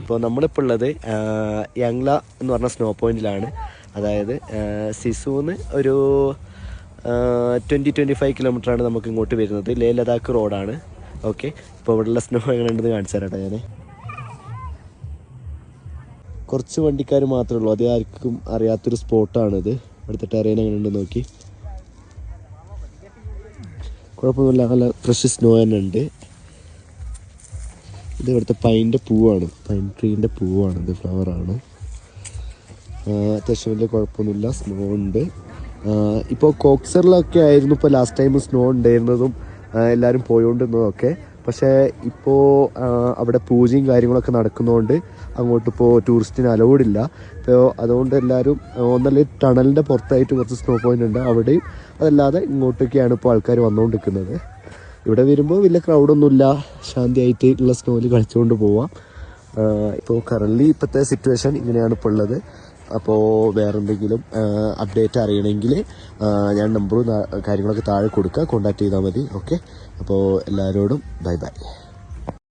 ഇപ്പോൾ നമ്മളിപ്പോൾ ഉള്ളത് യങ്ല എന്ന് പറഞ്ഞ സ്നോ പോയിന്റിലാണ്. അതായത് സിസുന്ന് ഒരു 20-25 കിലോമീറ്ററാണ് നമുക്ക് ഇങ്ങോട്ട് വരുന്നത്. ലേ ലഡാക്ക് റോഡാണ്. ഓക്കെ, ഇപ്പോൾ ഇവിടെയുള്ള സ്നോ എങ്ങനെ ഉണ്ടെന്ന് കാണിച്ചു തരാട്ടോ ഞാൻ. കുറച്ച് വണ്ടിക്കാർ മാത്രമേ ഉള്ളൂ, അത് ആർക്കും അറിയാത്തൊരു സ്പോട്ടാണിത്. എടുത്തിട്ട് അറിയാൻ എങ്ങനെ ഉണ്ടെന്ന് നോക്കി. കുഴപ്പമൊന്നുമില്ല, നല്ല ഫ്രഷ് സ്നോ തന്നെ ഉണ്ട്. ഇത് ഇവിടുത്തെ പൈൻ്റെ പൂവാണ്, പൈൻ ട്രീൻ്റെ പൂവാണിത്, ഫ്ലവറാണ്. അത്യാവശ്യം വലിയ കുഴപ്പമൊന്നുമില്ല, സ്നോ ഉണ്ട്. ഇപ്പോൾ കോക്സറിലൊക്കെ ആയിരുന്നു ഇപ്പോൾ ലാസ്റ്റ് ടൈം സ്നോ ഉണ്ടായിരുന്നതും എല്ലാവരും പോയോണ്ടിരുന്നതൊക്കെ. പക്ഷേ ഇപ്പോൾ അവിടെ പൂജയും കാര്യങ്ങളൊക്കെ നടക്കുന്നതുകൊണ്ട് അങ്ങോട്ടിപ്പോൾ ടൂറിസ്റ്റിന് അലൗഡ് ഇല്ല. ഇപ്പോൾ അതുകൊണ്ട് എല്ലാവരും ഒന്നല്ല ടണലിൻ്റെ പുറത്തായിട്ട് കുറച്ച് സ്നോ പോയിൻ്റ് ഉണ്ട്, അവിടെയും. അതല്ലാതെ ഇങ്ങോട്ടൊക്കെയാണ് ഇപ്പോൾ ആൾക്കാർ വന്നുകൊണ്ടിരിക്കുന്നത്. ഇവിടെ വരുമ്പോൾ വലിയ ക്രൗഡൊന്നുമില്ല, ശാന്തിയായിട്ട് ഉള്ള സ്നോയിൽ കളിച്ചുകൊണ്ട് പോവാം. ഇപ്പോൾ കറൻറ്റ്ലി ഇപ്പോഴത്തെ സിറ്റുവേഷൻ ഇങ്ങനെയാണ് ഇപ്പോൾ ഉള്ളത്. അപ്പോൾ വേറെന്തെങ്കിലും അപ്ഡേറ്റ് അറിയണമെങ്കിൽ ഞാൻ നമ്പറും കാര്യങ്ങളൊക്കെ താഴെ കൊടുക്കുക, കോൺടാക്ട് ചെയ്താൽ മതി. ഓക്കെ, അപ്പോൾ എല്ലാവരോടും ബൈ ബൈ.